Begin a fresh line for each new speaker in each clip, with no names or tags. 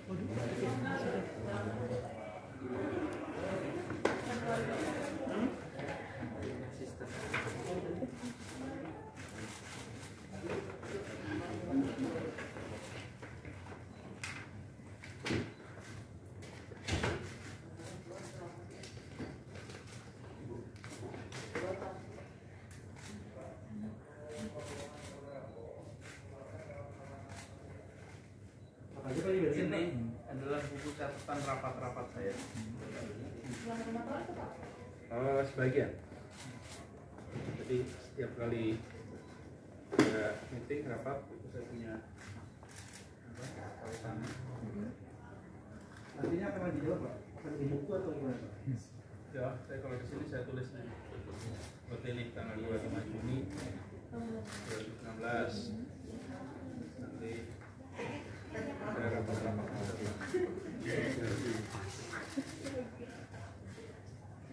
Ini adalah buku catatan rapat-rapat saya. Sebagian. Jadi setiap kali ada meeting rapat itu saya punya catatan. Nantinya akan dijawab Pak? Akan di buku atau gimana Pak? Ya, saya kalau di sini saya tulisnya. Seperti ini tanggal 25 Juni 2016. Nanti ada rapat-rapat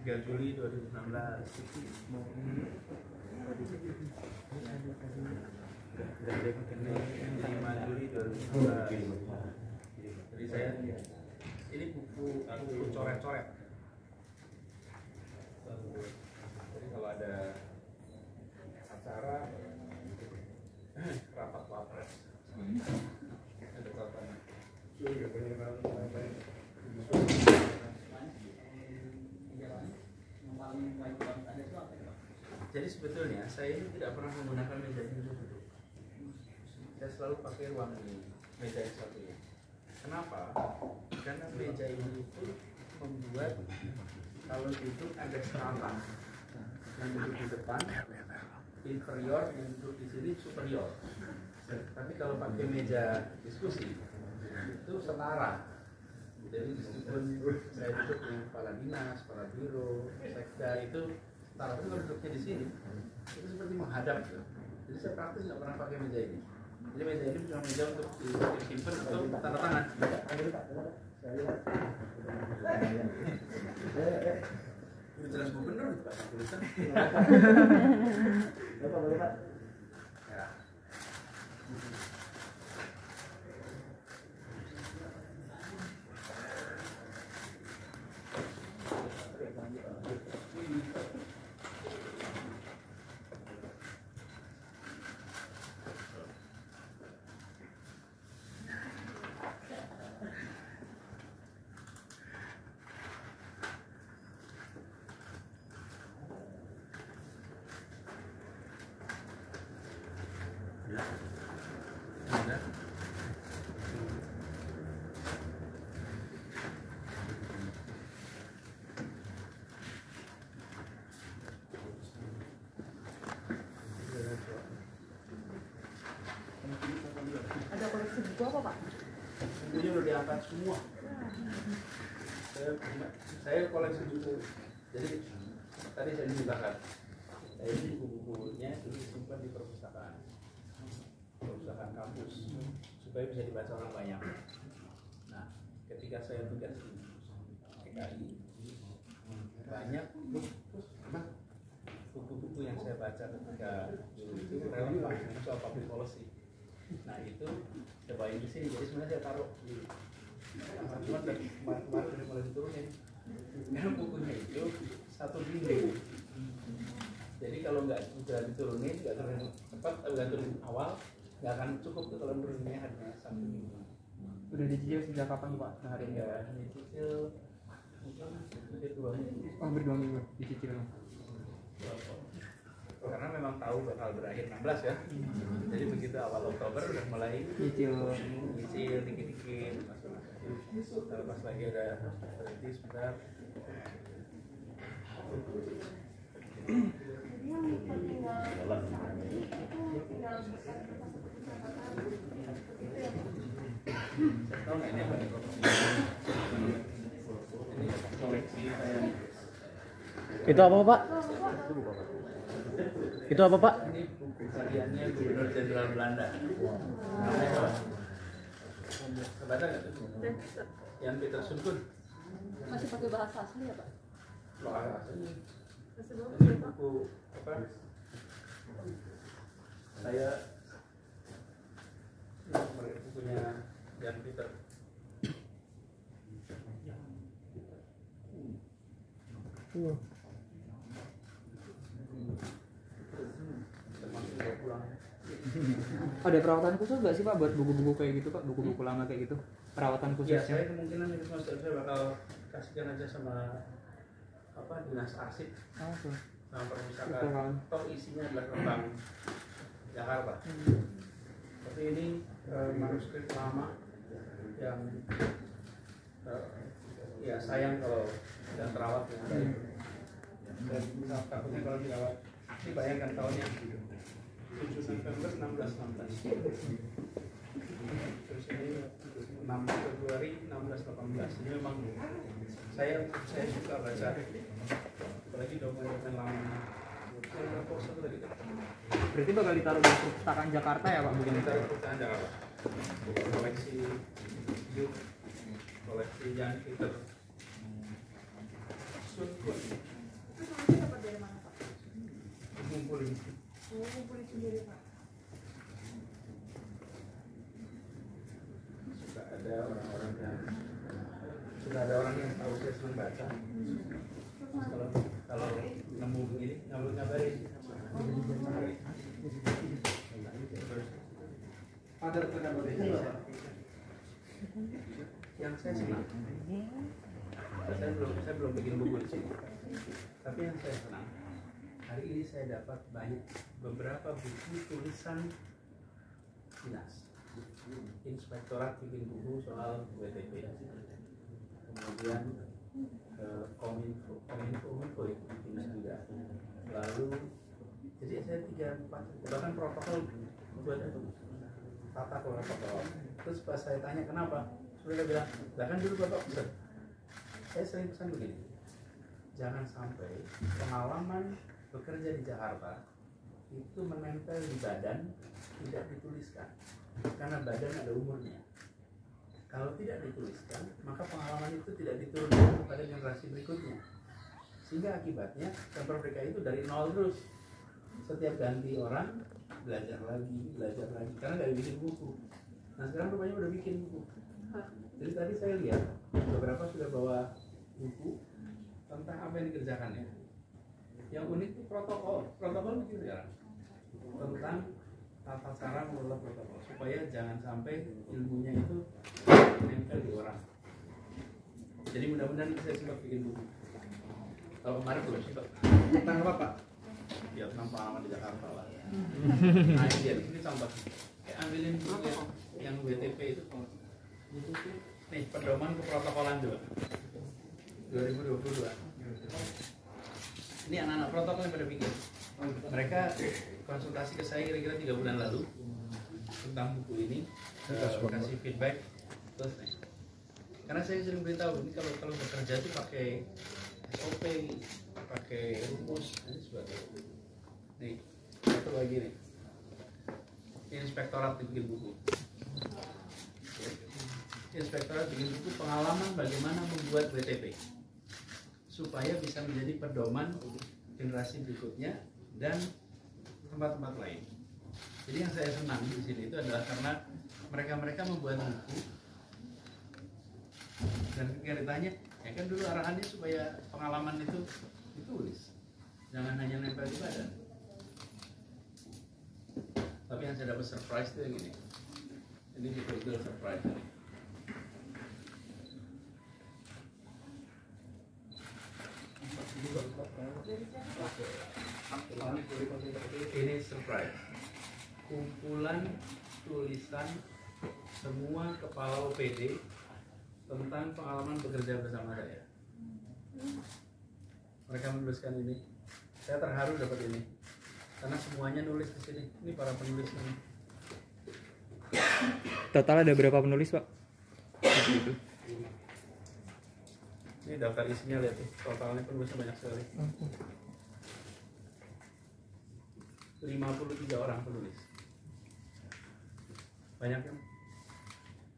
3 Juli 2016. 5 Juli 2016. Jadi saya ini buku coret-coret. Jadi kalau ada acara rapat wapres ada catatan. Jadi sebetulnya saya ini tidak pernah menggunakan meja ini untuk duduk. Saya selalu pakai ruang ini, meja yang satu ini. Kenapa? Karena meja ini itu membuat kalau duduk ada serata. Yang duduk di depan inferior, yang duduk di sini superior. Tapi kalau pakai meja diskusi itu setara. Jadi meskipun saya duduk dengan kepala dinas, kepala biro, sekda itu setara. Tapi kalau duduknya di sini itu seperti menghadap. Jadi saya praktis nggak pernah pakai meja ini. Jadi meja ini cuma meja untuk disimpan atau tanda tangan. Udah jelas gubernur Pak tulisan. Boleh Pak. Ya.
Ada koleksi buku apa Pak?
Bukunya udah diangkat semua. Saya koleksi buku. Jadi tadi saya ceritakan. Saya ini buku-bukunya itu disimpan di perpustakaan kampus supaya bisa dibaca orang banyak. Nah, ketika saya tugas di PKI, banyak buku-buku yang saya baca ketika itu relevan soal public policy. Nah itu saya bawain di sini. Jadi sebenarnya saya taruh di cuma kemarin udah mulai diturunin. Karena bukunya itu satu dinding. Jadi kalau nggak sudah diturunin, nggak turunin cepat, nggak turunin awal, nggak akan cukup tuh kalau turuninnya hanya satu dinding.
Udah dicicil sejak kapan Pak? Sehari
ya dicicil hampir 2 minggu.
Hampir 2 minggu dicicil.
Karena memang tahu bakal berakhir 16 ya. Jadi begitu awal Oktober udah mulai
Nyicil
dikit-dikit kalau pas lagi udah berhenti sebentar. Tahu nggak ini apa nih? Ini koleksi saya.
Itu apa Pak? Itu apa Pak?
Ini buku hariannya Gubernur Jenderal Belanda. Namanya apa? Kebaca nggak tuh? Yang Peter Sundkun.
Masih pakai bahasa asli ya Pak?
Bahasa asli.
Masih bagus
Ini
ya Pak?
buku apa? Saya ini bukunya Jan Peter. termasuk bawa pulang.
Ada perawatan khusus nggak sih Pak buat buku-buku kayak gitu Pak? Buku-buku lama kayak gitu? Perawatan
Ya,
khususnya?
saya kemungkinan itu saya bakal kasihkan aja sama dinas arsip
Oh, oke.
sama
Betul,
perpustakaan.
kan?
Toh isinya adalah tentang Jakarta. Tapi ini manuskrip lama yang ya sayang kalau tidak terawat dengan baik. Dan takutnya kalau dirawat, ini bayangkan tahunnya 7 November 1616. Terus ini 6 Februari 1618. Ini memang saya suka baca, apalagi dokumen lama.
Berarti bakal ditaruh di perpustakaan Jakarta ya Pak? Mungkin
Kita perpustakaan Jakarta. Koleksi Yuk, koleksi Jan Peter. Sun Kun,
Terus nulisnya dapat dari mana Pak?
ngumpulin.
Oh, kumpulin sendiri Pak.
Suka ada orang yang tahu saya senang baca. Kalau nemu begini ngabarin. Ada yang saya senang. Saya belum bikin buku di sini. Tapi yang saya senang, hari ini saya dapat beberapa buku tulisan dinas. Inspektorat bikin buku soal WTP. Kemudian Kominfo bikin juga. Lalu jadi saya 3-4 bahkan protokol buat itu tata kelola protokol. Terus pas saya tanya kenapa, sudah bilang, bahkan dulu bapak pesan. Saya sering pesan begini, jangan sampai pengalaman bekerja di Jakarta itu menempel di badan, tidak dituliskan, karena badan ada umurnya. Kalau tidak dituliskan, maka pengalaman itu tidak diturunkan kepada generasi berikutnya, sehingga akibatnya Pemprov DKI itu dari nol terus. Setiap ganti orang belajar lagi, karena nggak bikin buku. Nah sekarang rupanya udah bikin buku. Jadi tadi saya lihat beberapa sudah bawa buku tentang apa yang dikerjakannya. Yang unik itu protokol begitu ya, tentang tata cara mengelola protokol supaya jangan sampai ilmunya itu nempel di orang. Jadi mudah-mudahan bisa sempat bikin buku. Kalau kemarin belum sempat. Tentang apa Pak? Ya tentang pengalaman di Jakarta lah. Nah ini contoh. Kayak ambilin buku yang WTP itu. Nih pedoman keprotokolan juga 2022. Ini anak-anak protokol yang pada bikin. Mereka konsultasi ke saya kira-kira 3 bulan lalu tentang buku ini, kasih feedback. Terus nih, karena saya sering beritahu ini kalau bekerja itu pakai SOP, pakai rumus, ini sebagainya. Nih, satu lagi nih, inspektorat bikin buku. Inspektorat bikin buku pengalaman bagaimana membuat WTP supaya bisa menjadi pedoman generasi berikutnya dan tempat-tempat lain. Jadi yang saya senang di sini itu adalah karena mereka membuat buku dan ketika ditanya, ya kan dulu arahannya supaya pengalaman itu ditulis, jangan hanya nempel di badan. Tapi yang saya dapat surprise itu yang ini betul-betul surprise. Ini surprise. Kumpulan tulisan semua kepala OPD tentang pengalaman bekerja bersama saya. Mereka menuliskan ini. Saya terharu dapat ini. Karena semuanya nulis di sini. Ini para penulis ini.
Total ada berapa penulis Pak?
Ini daftar isinya, lihat tuh. Totalnya penulisnya banyak sekali. 53 orang penulis. Banyak kan?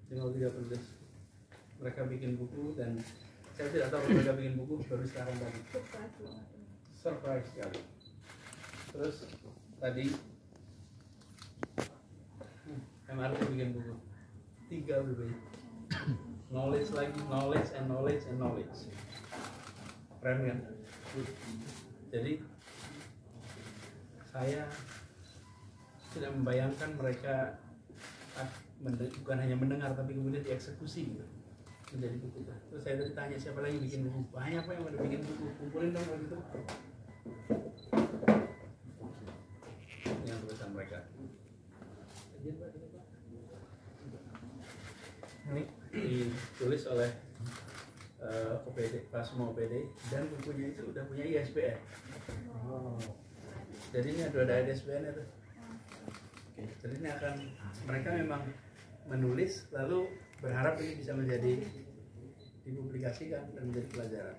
53 penulis. Mereka bikin buku dan saya tidak tahu mereka bikin buku baru sekarang tadi. Surprise sekali. Terus tadi MRT bikin buku 3 lebih. Knowledge lagi, knowledge and knowledge and knowledge. Keren kan? Jadi saya tidak membayangkan mereka bukan hanya mendengar tapi kemudian dieksekusi gitu menjadi buku. Terus saya tadi tanya siapa lagi bikin buku, banyak apa yang udah bikin buku, kumpulin dong kalau gitu. Yang tulisan mereka. Ini ditulis oleh OPD, Pasmo OPD, dan bukunya itu udah punya ISBN. Jadi ini ada ISBN itu. Jadi ini akan mereka memang menulis lalu berharap ini bisa menjadi dipublikasikan dan menjadi pelajaran.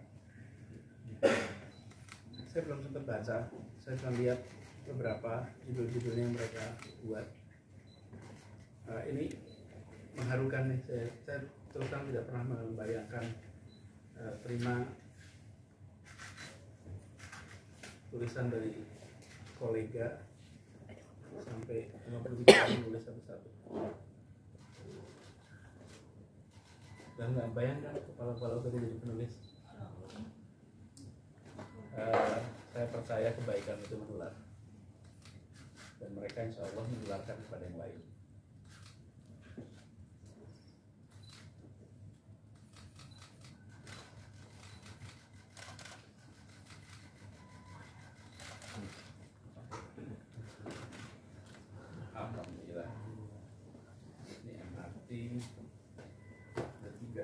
Saya belum sempat baca, saya cuma lihat beberapa judul-judulnya yang mereka buat. Ini mengharukan nih, saya terus terang tidak pernah membayangkan terima tulisan dari kolega sampai 50 kali tulis satu-satu. Dan nggak bayangkan kepala-kepala udah jadi penulis. Saya percaya kebaikan itu menular, dan mereka insya Allah menularkan kepada yang lain. Alhamdulillah. Ini MRT ada 3.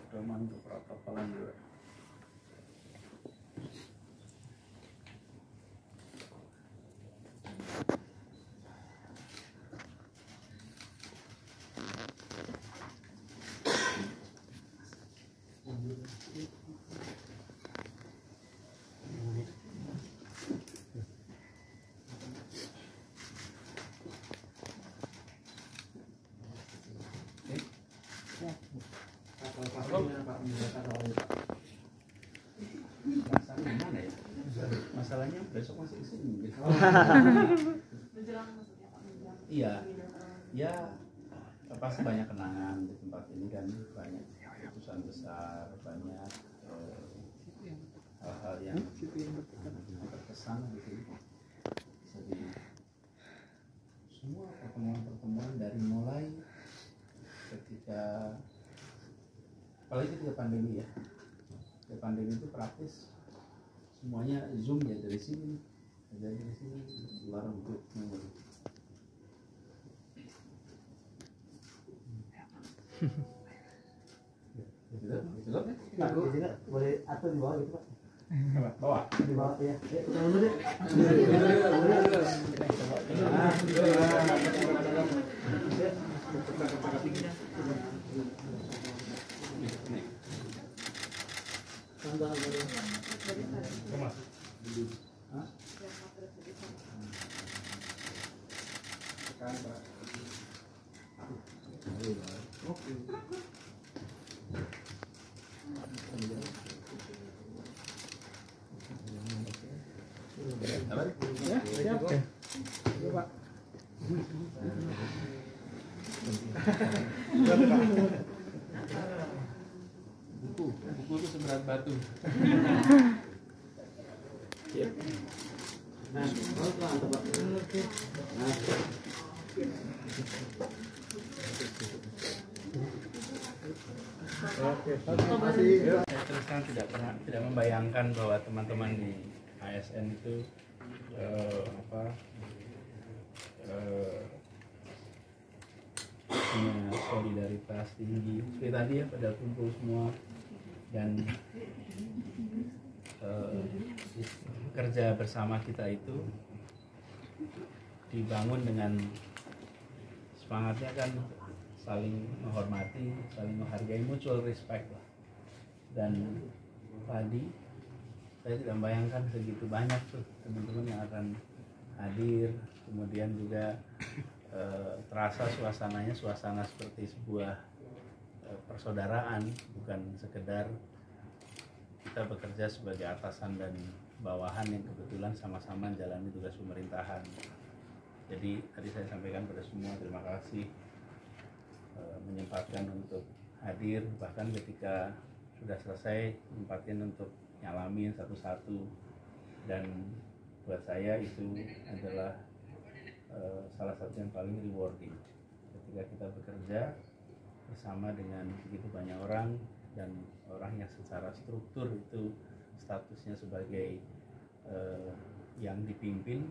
Pedoman untuk protokolan juga. Masalahnya mana ya? Masalahnya besok masih di sini.
Menjelang maksudnya Pak, menjelang.
Iya, ya pasti banyak kenangan di tempat ini kan, banyak keputusan besar, banyak hal-hal yang berkesan gitu. Jadi semua pertemuan-pertemuan dari mulai ketika, apalagi ketika pandemi ya, ketika pandemi itu praktis semuanya Zoom ya, dari sini keluar untuk
boleh atau di bawah gitu Pak?
Bawa.
Di bawah ya. Kita dulu deh.
Buku itu seberat batu. Saya terus terang tidak membayangkan bahwa teman-teman di ASN itu punya solidaritas tinggi. Seperti tadi ya, pada kumpul semua dan kerja bersama kita itu dibangun dengan semangatnya kan saling menghormati, saling menghargai, mutual respect lah. Dan tadi saya tidak membayangkan segitu banyak tuh teman-teman yang akan hadir, kemudian juga terasa suasananya suasana seperti sebuah persaudaraan, bukan sekedar kita bekerja sebagai atasan dan bawahan yang kebetulan sama-sama menjalani tugas pemerintahan. Jadi tadi saya sampaikan pada semua terima kasih menyempatkan untuk hadir, bahkan ketika sudah selesai menyempatkan untuk nyalamin satu-satu, dan buat saya itu adalah salah satu yang paling rewarding ketika kita bekerja bersama dengan begitu banyak orang, dan orang yang secara struktur itu statusnya sebagai yang dipimpin,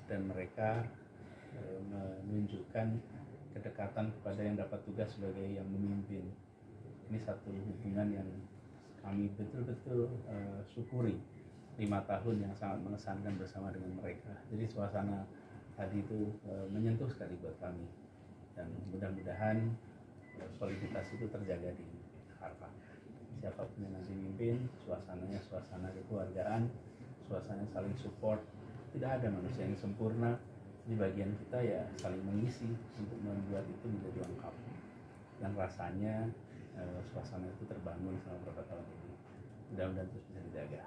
dan mereka menunjukkan kedekatan kepada yang dapat tugas sebagai yang memimpin. Ini satu hubungan yang kami betul-betul syukuri 5 tahun yang sangat mengesankan bersama dengan mereka. Jadi suasana tadi itu menyentuh sekali buat kami, dan mudah-mudahan soliditas itu terjaga di Jakarta. Siapapun yang nanti mimpin, suasananya suasana kekeluargaan, suasana saling support. Tidak ada manusia yang sempurna. Di bagian kita ya saling mengisi untuk membuat itu menjadi lengkap. Dan rasanya suasana itu terbangun selama beberapa tahun ini. Mudah-mudahan terus bisa dijaga.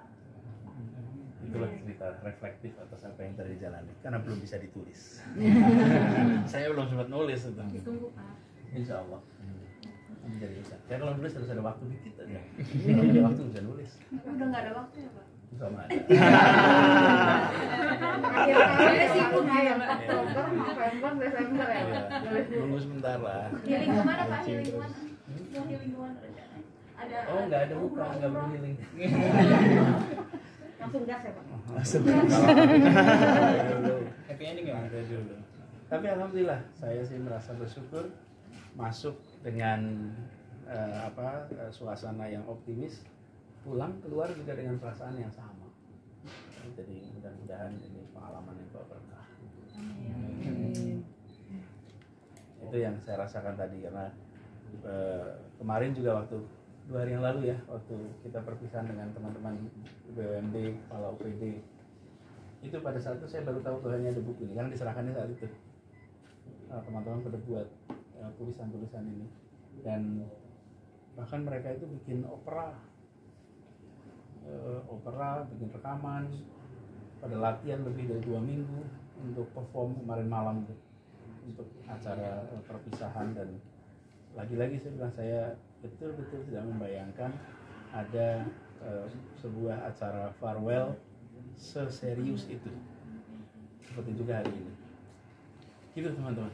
Itulah cerita reflektif atas apa yang tadi dijalani, karena belum bisa ditulis. Saya belum sempat nulis itu.
Ditunggu Pak.
Insya Allah menjadi bisa. Ya kalau nulis harus ada waktu dikit aja. Kalau ada waktu bisa nulis.
Udah nggak ada waktu ya Pak?
Sama ada.
Akhirnya sibuk ya Pak. Oktober, November, Desember ya.
Nunggu sebentar lah.
Healing kemana Pak? Healing kemana? Mau healing kemana rencananya? Ada.
Oh nggak ada buka, nggak berhealing.
Langsung gas ya Pak?
Happy ending ya? Ada dulu. Tapi alhamdulillah saya sih merasa bersyukur masuk dengan suasana yang optimis, pulang keluar juga dengan perasaan yang sama. Jadi mudah-mudahan ini pengalaman yang berkah. Itu yang saya rasakan tadi, karena kemarin juga waktu 2 hari yang lalu ya, waktu kita perpisahan dengan teman-teman BUMD, kepala UPD, itu pada saat itu saya baru tahu bahwa ada buku ini, karena diserahkannya saat itu. Teman-teman pada buat tulisan-tulisan ini, dan bahkan mereka itu bikin opera, bikin rekaman, pada latihan lebih dari 2 minggu untuk perform kemarin malam untuk acara perpisahan. Dan lagi-lagi saya bilang, saya betul-betul tidak membayangkan ada sebuah acara farewell seserius itu, seperti juga hari ini. Gitu teman-teman.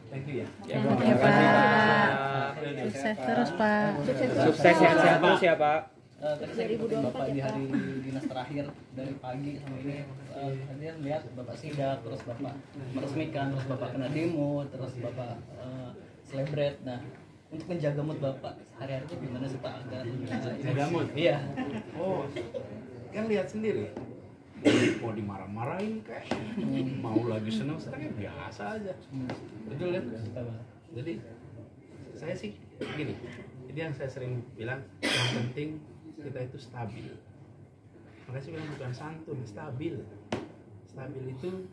Thank you ya.
Thank you, Pak. Sukses terus Pak.
Sukses sehat-sehat terus ya Pak.
Tadi saya ketemu Bapak di hari dinas terakhir dari pagi sampai ini. Tadi lihat Bapak sidak, terus Bapak meresmikan, terus Bapak kena demo, terus Bapak celebrate. Nah, untuk menjaga mood Bapak sehari-harinya gimana sih Pak agar
Jaga mood?
Iya.
Oh, kan lihat sendiri. Mau dimarah-marahin kayak mau lagi senang biasa aja. Betul kan? Jadi saya sih gini, jadi yang saya sering bilang, yang penting kita itu stabil. Makanya saya bilang bukan santun, stabil. Stabil itu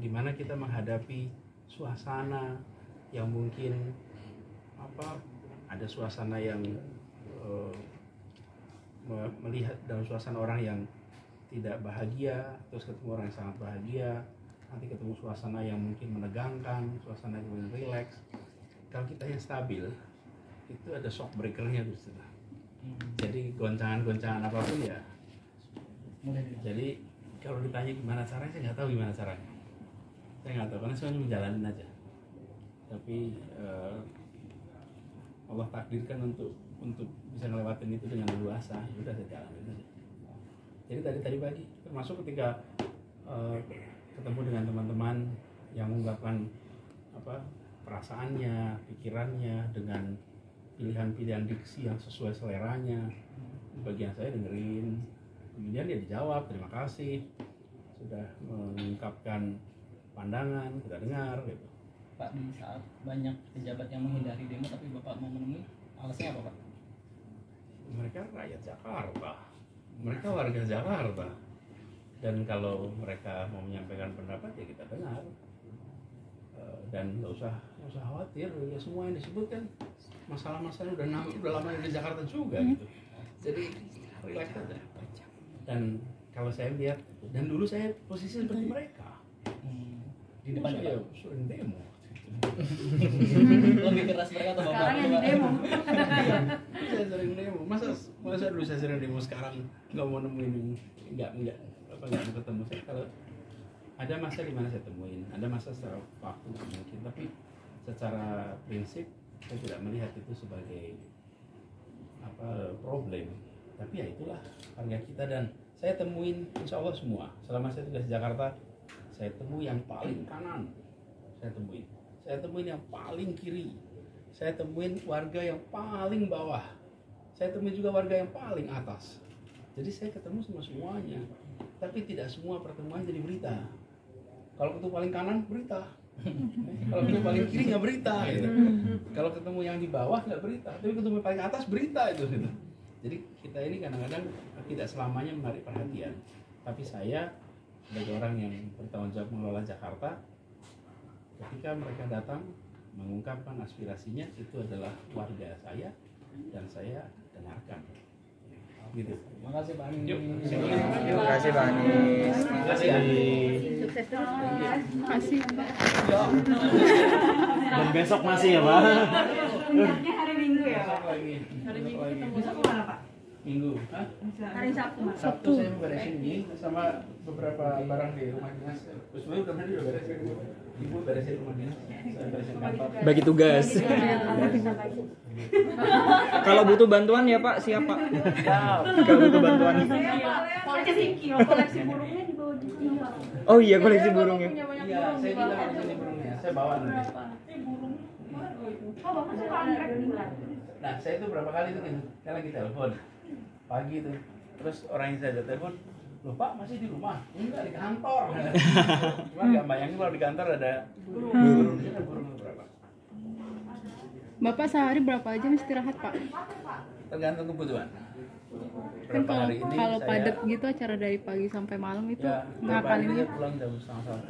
gimana kita menghadapi suasana yang mungkin ada suasana yang melihat dalam suasana orang yang tidak bahagia, terus ketemu orang yang sangat bahagia, nanti ketemu suasana yang mungkin menegangkan, suasana yang mungkin relax. Kalau kita yang stabil, itu ada shock breakernya tuh. Jadi goncangan-goncangan apapun ya. Jadi kalau ditanya gimana caranya, saya nggak tahu gimana caranya. Saya nggak tahu, karena saya hanya menjalanin aja. Tapi Allah takdirkan untuk bisa ngelewatin itu dengan leluasa. Udah saya jalanin aja. Jadi tadi pagi, termasuk ketika ketemu dengan teman-teman yang mengungkapkan perasaannya, pikirannya dengan pilihan-pilihan diksi yang sesuai seleranya, bagian saya dengerin, kemudian dia dijawab terima kasih sudah mengungkapkan pandangan, kita dengar gitu.
Pak, di saat banyak pejabat yang menghindari demo tapi Bapak mau menemui, alasannya apa Pak?
Mereka rakyat Jakarta, mereka warga Jakarta, Dan kalau mereka mau menyampaikan pendapat ya kita dengar. Dan nggak usah khawatir, ya semua yang disebut kan masalah-masalah udah lama di Jakarta juga gitu. Jadi relax aja. Dan kalau saya lihat, dan dulu saya posisi seperti mereka.
Di depan
saya sering demo.
Lebih keras mereka atau bapak?
Sekarang yang demo.
Saya sering demo. Masa dulu saya sering demo, sekarang nggak mau nemuin, nggak mau ketemu saya. Kalau ada masa di mana saya temuin, ada masa secara waktu mungkin, tapi secara prinsip saya tidak melihat itu sebagai problem. Tapi ya itulah harga kita, dan saya temuin insya Allah semua selama saya tugas di Jakarta. Saya temui yang paling kanan, saya temuin yang paling kiri, saya temuin warga yang paling bawah, saya temuin juga warga yang paling atas. Jadi saya ketemu sama semuanya, tapi tidak semua pertemuan jadi berita. Kalau ketemu paling kanan berita, kalau ketemu paling kiri nggak berita gitu. Kalau ketemu yang di bawah nggak berita, tapi ketemu paling atas berita itu gitu. Jadi kita ini kadang-kadang tidak selamanya menarik perhatian, tapi saya sebagai orang yang bertanggung jawab mengelola Jakarta, ketika mereka datang mengungkapkan aspirasinya, itu adalah warga saya dan saya dengarkan. Gitu.
Terima kasih Pak Anies.
Terima kasih Pak Anies.
Terima kasih ya.
Sukses terus.
Makasih.
Dan besok masih ya Pak.
Puncaknya hari Minggu ya, Pak?
Hari Minggu ketemu.
Besok kemana, Pak?
Minggu.
Hari Sabtu.
Sabtu saya mau beresin ini sama beberapa barang di rumah dinas. Terus semuanya udah beresin. Ibu beresin rumah dinas, saya beresin kantor.
Bagi tugas. Kalau butuh bantuan ya Pak, siap Pak. Kalau butuh bantuan.
Koleksi burungnya dibawa di sini, Pak.
Oh iya, koleksi burungnya.
Iya, saya tinggal di sini burungnya. Saya bawa nanti.
Oh, Bapak suka anggrek di mana?
Nah, saya itu berapa kali tuh kan, saya lagi telepon pagi tuh, terus orang yang saya telepon, loh Pak masih di rumah? Enggak, di kantor. Cuma nggak bayangin kalau di kantor ada burung. Ada burung berapa?
Bapak sehari berapa jam istirahat, Pak?
Tergantung kebutuhan.
Kan
Berapa hari ini
kalau
saya-
padat gitu acara dari pagi sampai malam itu
ya, berapa hari ini
ngapalinnya?
saya pulang jam setengah 1,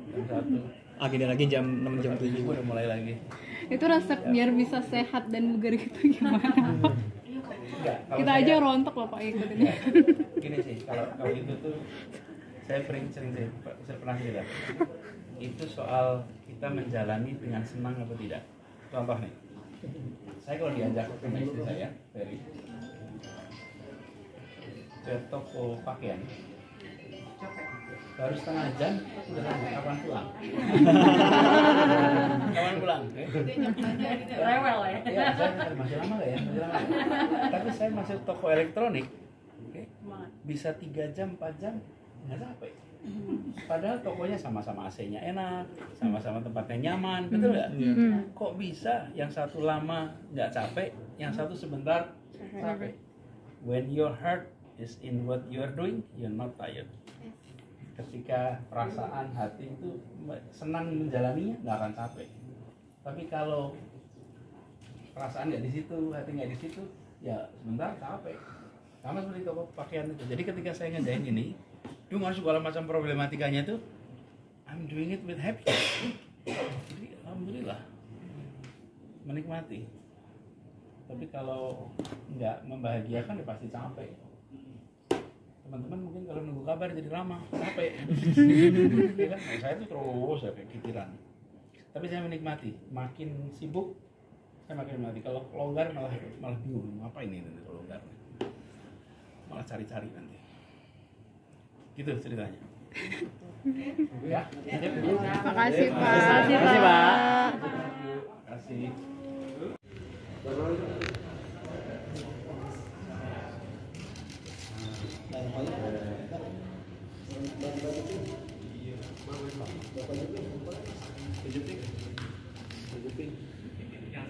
jam 1.
Agenda lagi jam 6 jam 7.
Ibu udah mulai lagi.
Itu resep biar bisa sehat dan bugar gitu gimana?
Enggak, kalau
Kita
saya-
aja rontok loh Pak ikutin.
Gini sih, kalau itu tuh saya sering saya pernah cerita. Itu soal kita menjalani dengan senang atau tidak. Contoh nih, saya kalau diajak sama istri saya, Ferry, ke toko pakaian, baru setengah jam udah nanya kapan pulang. Kapan pulang?
Rewel ya.
Ya, saya masih lama nggak ya? Masih lama. Tapi saya masuk toko elektronik, oke, bisa 3 jam, 4 jam nggak capek. Padahal tokonya sama-sama AC-nya enak, sama-sama tempatnya nyaman, betul nggak? Kok bisa yang satu lama nggak capek, yang satu sebentar capek? When your heart is in what you are doing, you're not tired. Ketika perasaan hati itu senang menjalaninya, nggak akan capek. Tapi kalau perasaan nggak di situ, hati nggak di situ, ya sebentar capek. Sama seperti toko pakaian itu. Jadi ketika saya ngerjain ini, dengan segala macam problematikanya itu, I'm doing it with happy. Jadi alhamdulillah menikmati. Tapi kalau nggak membahagiakan ya pasti capek. Teman-teman mungkin kalau nunggu kabar jadi lama, capek. Ya kan? Nah, saya tuh terus ya kayak pikiran. Tapi saya menikmati. Makin sibuk, saya makin menikmati. Kalau longgar malah bingung. Apa ini nanti kalau longgar? Malah cari-cari nanti. Gitu ceritanya. Ya.
Makasih Pak.
Makasih Pak.
Terima kasih. Yang